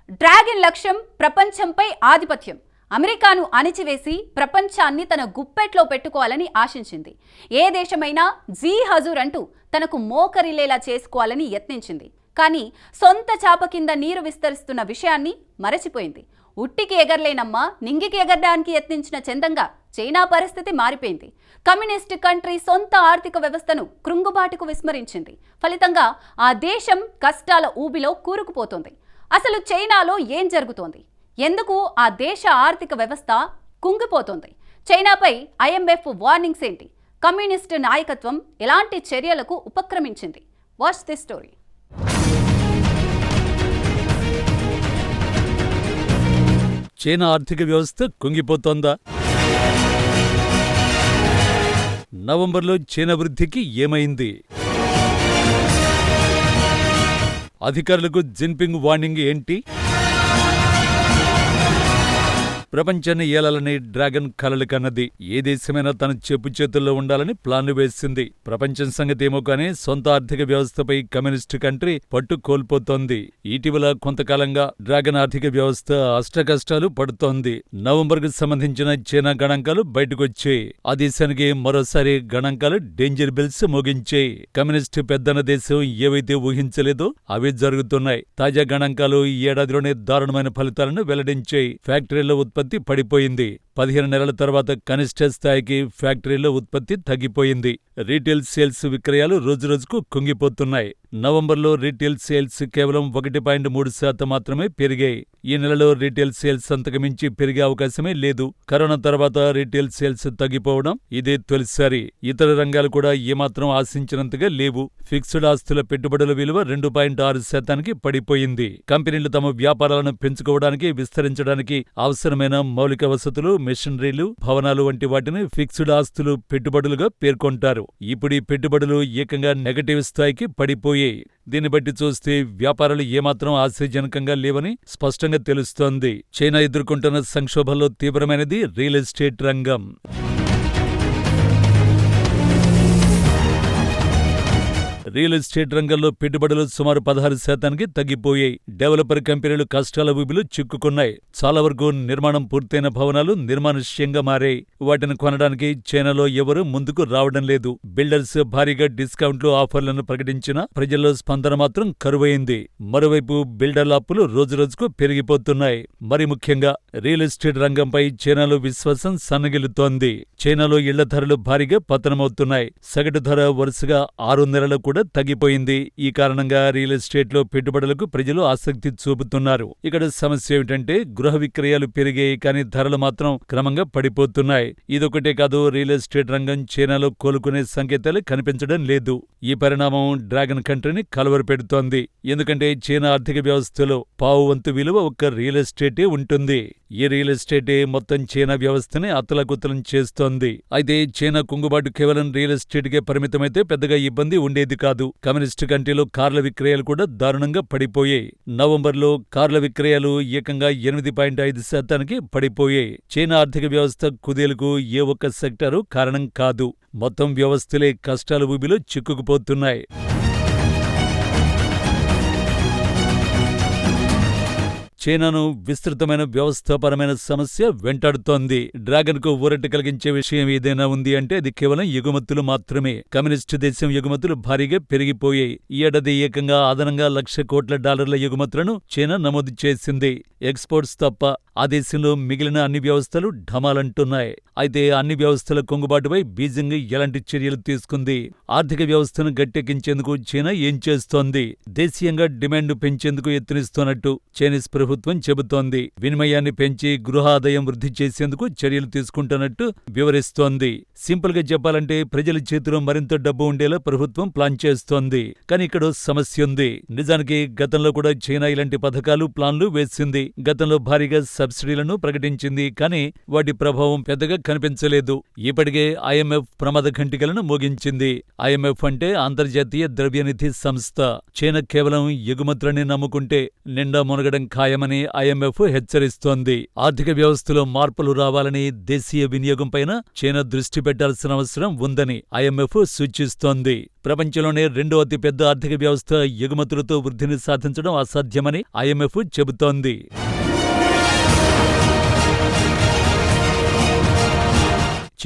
Dragon లక్ష్యం ప్రపంచంపై ఆధిపత్యం. అమెరికాను అణిచివేసి ప్రపంచాన్ని తన గుప్పెట్లో పెట్టుకోవాలని ఆశించింది. ఏ దేశమైనా జీ హజూర్ అంటూ తనకు మోకరిల్లేలా చేసుకోవాలని యత్నించింది. కానీ సొంత చాప కింద నీరు విస్తరిస్తున్న విషయాన్ని మరచిపోయింది. ఉట్టికి ఎగరలేనమ్మా నింగికి ఎగరడానికి యత్నించిన చందంగా చైనా పరిస్థితి మారిపోయింది. కమ్యూనిస్ట్ కంట్రీ సొంత ఆర్థిక వ్యవస్థను కృంగుబాటుకు విస్మరించింది. ఫలితంగా ఆ దేశం కష్టాల ఊబిలో కూరుకుపోతోంది. అసలు చైనాలో ఏం జరుగుతోంది? ఎందుకు ఆ దేశ ఆర్థిక వ్యవస్థ కుంగిపోతోంది? చైనాపై ఐఎంఎఫ్ వార్నింగ్స్ ఏంటి? కమ్యూనిస్ట్ నాయకత్వం ఎలాంటి చర్యలకు ఉపక్రమించింది? Watch this story. చైనా ఆర్థిక వ్యవస్థ కుంగిపోతోందా? నవంబర్లో చైనా వృద్ధికి ఏమైంది? అధికారులకు జిన్పింగ్ వార్నింగ్ ఏంటి? ప్రపంచాన్ని ఏలాలని డ్రాగన్ కలలు కన్నది. ఏ దేశమైనా తన చెప్పు చేతుల్లో ఉండాలని ప్లాన్లు వేసింది. ప్రపంచం సంగతి ఏమో కానీ సొంత ఆర్థిక వ్యవస్థపై కమ్యూనిస్టు కంట్రీ పట్టు కోల్పోతోంది. ఇటీవల కొంతకాలంగా డ్రాగన్ ఆర్థిక వ్యవస్థ అష్టకష్టాలు పడుతోంది. నవంబర్కు సంబంధించిన చైనా గణాంకాలు బయటకొచ్చాయి. ఆ దేశానికి మరోసారి గణాంకాలు డేంజర్ బెల్స్ మోగించాయి. కమ్యూనిస్టు పెద్దన్న దేశం ఏవైతే ఊహించలేదో అవే జరుగుతున్నాయి. తాజా గణాంకాలు ఈ ఏడాదిలోనే దారుణమైన ఫలితాలను వెల్లడించాయి. ఫ్యాక్టరీల ఉత్పత్తి పడిపోయింది. 15 నెలల తర్వాత కనిష్ట స్థాయికి ఫ్యాక్టరీలో ఉత్పత్తి తగ్గిపోయింది. రీటైల్ సేల్స్ విక్రయాలు రోజురోజుకు కుంగిపోతున్నాయి. నవంబర్లో రీటైల్ సేల్స్ కేవలం 1.3% మాత్రమే పెరిగాయి. ఈ నెలలో రీటైల్ సేల్స్ అంతకుమించి పెరిగే అవకాశమే లేదు. కరోనా తర్వాత రీటైల్ సేల్స్ తగ్గిపోవడం ఇదే తొలిసారి. ఇతర రంగాలు కూడా ఏమాత్రం ఆశించినంతగా లేవు. ఫిక్స్డ్ ఆస్తుల పెట్టుబడుల విలువ 2.6% పడిపోయింది. కంపెనీలు తమ వ్యాపారాలను పెంచుకోవడానికి, విస్తరించడానికి అవసరమైన మౌలిక వసతులు, మెషినరీలు, భవనాలు వంటి వాటిని ఫిక్స్డ్ ఆస్తులు పెట్టుబడులుగా పేర్కొంటారు. ఇప్పుడు ఈ పెట్టుబడులు ఏకంగా నెగటివ్ స్థాయికి పడిపోయాయి. దీన్ని బట్టి చూస్తే వ్యాపారాలు ఏమాత్రం ఆశాజనకంగా లేవని స్పష్టంగా తెలుస్తోంది. చైనా ఎదుర్కొంటున్న సంక్షోభంలో తీవ్రమైనది రియల్ ఎస్టేట్ రంగం. రియల్ ఎస్టేట్ రంగంలో పెట్టుబడులు సుమారు 16% తగ్గిపోయాయి. డెవలపర్ కంపెనీలు కష్టాల ఊబిలో చిక్కుకున్నాయి. చాలా వరకు నిర్మాణం పూర్తయిన భవనాలు నిర్మానుష్యంగా మారాయి. వాటిని కొనడానికి చైనాలో ఎవరూ ముందుకు రావడం లేదు. బిల్డర్స్ భారీగా డిస్కౌంట్లు, ఆఫర్లను ప్రకటించినా ప్రజల్లో స్పందన మాత్రం కరువైంది. మరోవైపు బిల్డర్ల అప్పులు రోజురోజుకు పెరిగిపోతున్నాయి. మరి ముఖ్యంగా రియల్ ఎస్టేట్ రంగంపై చైనాలో విశ్వాసం సన్నగిల్లుతోంది. చైనాలో ఇళ్ల ధరలు భారీగా పతనమవుతున్నాయి. సగటు ధర వరుసగా 6 నెలలు కూడా తగ్గిపోయింది. ఈ కారణంగా రియల్ ఎస్టేట్ లో పెట్టుబడులకు ప్రజలు ఆసక్తి చూపుతున్నారు. ఇక్కడ సమస్య ఏమిటంటే గృహ విక్రయాలు పెరిగాయి, కానీ ధరలు మాత్రం క్రమంగా పడిపోతున్నాయి. ఇదొకటే కాదు, రియల్ ఎస్టేట్ రంగం చైనాలో కోలుకునే సంకేతాలు కనిపించడం లేదు. ఈ పరిణామం డ్రాగన్ కంట్రీని కలవరపెడుతోంది. ఎందుకంటే చైనా ఆర్థిక వ్యవస్థలో పావువంతు విలువ ఒక్క రియల్ ఎస్టేటే ఉంటుంది. ఈ రియల్ ఎస్టేటే మొత్తం చైనా వ్యవస్థని అతలాకుతలం చేస్తోంది. అయితే చైనా కుంగుబాటు కేవలం రియల్ ఎస్టేట్కే పరిమితమైతే పెద్దగా ఇబ్బంది ఉండేది కాదు. కమ్యూనిస్టు కంట్రీలో కార్ల విక్రయాలు కూడా దారుణంగా పడిపోయాయి. నవంబర్లో కార్ల విక్రయాలు ఏకంగా 8.5% పడిపోయాయి. చైనా ఆర్థిక వ్యవస్థ కుదేలుకు ఏ ఒక్క సెక్టారు కారణం కాదు. మొత్తం వ్యవస్థలే కష్టాల ఊబిలో చిక్కుకుపోతున్నాయి. చైనాను విస్తృతమైన వ్యవస్థాపరమైన సమస్య వెంటాడుతోంది. డ్రాగన్ కు ఊరట కలిగించే విషయం ఏదైనా ఉంది అంటే అది కేవలం ఎగుమతులు మాత్రమే. కమ్యూనిస్టు దేశం ఎగుమతులు భారీగా పెరిగిపోయాయి. ఈ ఏడాది ఏకంగా అదనంగా $1,00,000 కోట్ల ఎగుమతులను చైనా నమోదు చేసింది. ఎక్స్పోర్ట్స్ తప్ప ఆ దేశంలో మిగిలిన అన్ని వ్యవస్థలు ఢమాలంటున్నాయి. అయితే అన్ని వ్యవస్థల కుంగుబాటుపై బీజింగ్ ఎలాంటి చర్యలు తీసుకుంది? ఆర్థిక వ్యవస్థను గట్టెక్కించేందుకు చైనా ఏం చేస్తోంది? దేశీయంగా డిమాండ్ పెంచేందుకు యత్నిస్తున్నట్టు చైనీస్ ప్రభుత్వం చెబుతోంది. వినిమయాన్ని పెంచి గృహ ఆదాయం వృద్ధి చేసేందుకు చర్యలు తీసుకుంటున్నట్టు వివరిస్తోంది. సింపుల్ గా చెప్పాలంటే ప్రజల చేతిలో మరింత డబ్బు ఉండేలా ప్రభుత్వం ప్లాన్ చేస్తోంది. కానీ ఇక్కడ సమస్య ఉంది. నిజానికి గతంలో కూడా చైనా ఇలాంటి పథకాలు, ప్లాన్లు వేసింది. గతంలో భారీగా సబ్సిడీలను ప్రకటించింది. కానీ వాటి ప్రభావం పెద్దగా కనిపించలేదు. ఇప్పటికే ఐఎంఎఫ్ ప్రమాద ఘంటికలను మోగించింది. ఐఎంఎఫ్ అంటే అంతర్జాతీయ ద్రవ్యనిధి సంస్థ. చైనా కేవలం ఎగుమతులని నమ్ముకుంటే నిండా మునగడం ఖాయమని ఐఎంఎఫ్ హెచ్చరిస్తోంది. ఆర్థిక వ్యవస్థలో మార్పులు రావాలని, దేశీయ వినియోగంపైన చైనా దృష్టి పెట్టాల్సిన అవసరం ఉందని ఐఎంఎఫ్ సూచిస్తోంది. ప్రపంచంలోనే రెండో అతిపెద్ద ఆర్థిక వ్యవస్థ ఎగుమతులతో వృద్ధిని సాధించడం అసాధ్యమని ఐఎంఎఫ్ చెబుతోంది.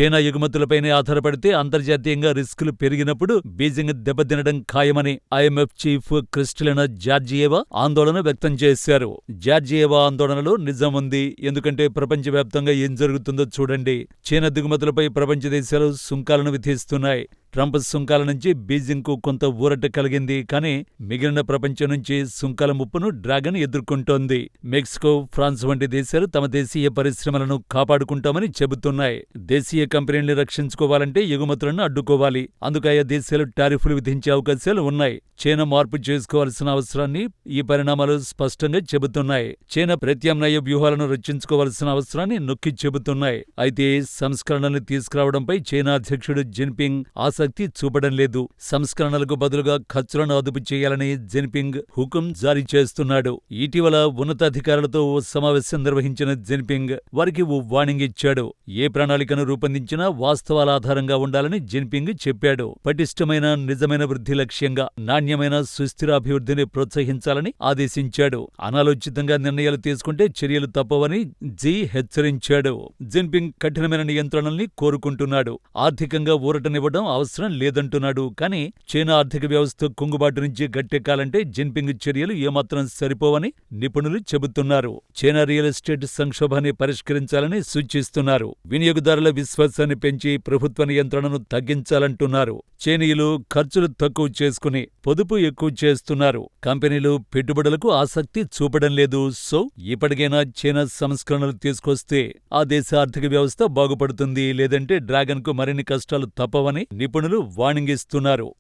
చైనా ఎగుమతులపైనే ఆధారపడితే అంతర్జాతీయంగా రిస్కులు పెరిగినప్పుడు బీజింగ్ దెబ్బతినడం ఖాయమని ఐఎంఎఫ్ చీఫ్ క్రిస్టలినా జార్జియేవా ఆందోళన వ్యక్తం చేశారు. జార్జియేవా ఆందోళనలో నిజం ఉంది. ఎందుకంటే ప్రపంచవ్యాప్తంగా ఏం జరుగుతుందో చూడండి. చైనా దిగుమతులపై ప్రపంచ దేశాలు సుంకాలను విధిస్తున్నాయి. ట్రంప్ సుంకాల నుంచి బీజింగ్కు కొంత ఊరట కలిగింది. కానీ మిగిలిన ప్రపంచం నుంచి సుంకాల ముప్పును డ్రాగన్ ఎదుర్కొంటోంది. మెక్సికో, ఫ్రాన్స్ వంటి దేశాలు తమ దేశీయ పరిశ్రమలను కాపాడుకుంటామని చెబుతున్నాయి. దేశీయ కంపెనీల్ని రక్షించుకోవాలంటే ఎగుమతులను అడ్డుకోవాలి. అందుకు ఆయా దేశాలు టారిఫ్లు విధించే అవకాశాలు ఉన్నాయి. చైనా మార్పు చేసుకోవాల్సిన అవసరాన్ని ఈ పరిణామాలు స్పష్టంగా చెబుతున్నాయి. చైనా ప్రత్యామ్నాయ వ్యూహాలను రక్షించుకోవాల్సిన అవసరాన్ని నొక్కి చెబుతున్నాయి. అయితే సంస్కరణల్ని తీసుకురావడంపై చైనా అధ్యక్షుడు జిన్పింగ్ ఆసక్తి చూపడం లేదు. సంస్కరణలకు బదులుగా ఖర్చులను అదుపు చేయాలని జిన్పింగ్ హుకుం జారీ చేస్తున్నాడు. ఇటీవల ఉన్నతాధికారులతో ఓ సమావేశం నిర్వహించిన జిన్పింగ్ వారికి ఓ వార్నింగ్ ఇచ్చాడు. ఏ ప్రణాళికను రూపొందించినా వాస్తవాల ఆధారంగా ఉండాలని జిన్పింగ్ చెప్పాడు. పటిష్టమైన నిజమైన వృద్ధి లక్ష్యంగా నాణ్యమైన సుస్థిరాభివృద్ధిని ప్రోత్సహించాలని ఆదేశించాడు. అనాలోచితంగా నిర్ణయాలు తీసుకుంటే చర్యలు తప్పవని జీ హెచ్చరించాడు. జిన్పింగ్ కఠినమైన నియంత్రణల్ని కోరుకుంటున్నాడు. ఆర్థికంగా ఊరటనివ్వడం అవసరం లేదంటున్నాడు. కానీ చైనా ఆర్థిక వ్యవస్థ కుంగుబాటు నుంచి గట్టెక్కాలంటే జిన్పింగ్ చర్యలు ఏమాత్రం సరిపోవని నిపుణులు చెబుతున్నారు. చైనా రియల్ ఎస్టేట్ సంక్షోభాన్ని పరిష్కరించాలని సూచిస్తున్నారు. వినియోగదారుల విశ్వాసాన్ని పెంచి ప్రభుత్వ నియంత్రణను తగ్గించాలంటున్నారు. చైనీయులు ఖర్చులు తక్కువ చేసుకుని పొదుపు ఎక్కువ చేస్తున్నారు. కంపెనీలు పెట్టుబడులకు ఆసక్తి చూపడం లేదు. సో ఇప్పటికైనా చైనా సంస్కరణలు తీసుకొస్తే ఆ దేశ ఆర్థిక వ్యవస్థ బాగుపడుతుంది. లేదంటే డ్రాగన్కు మరిన్ని కష్టాలు తప్పవని నిపుణులు వార్నింగ్ ఇస్తున్నారు.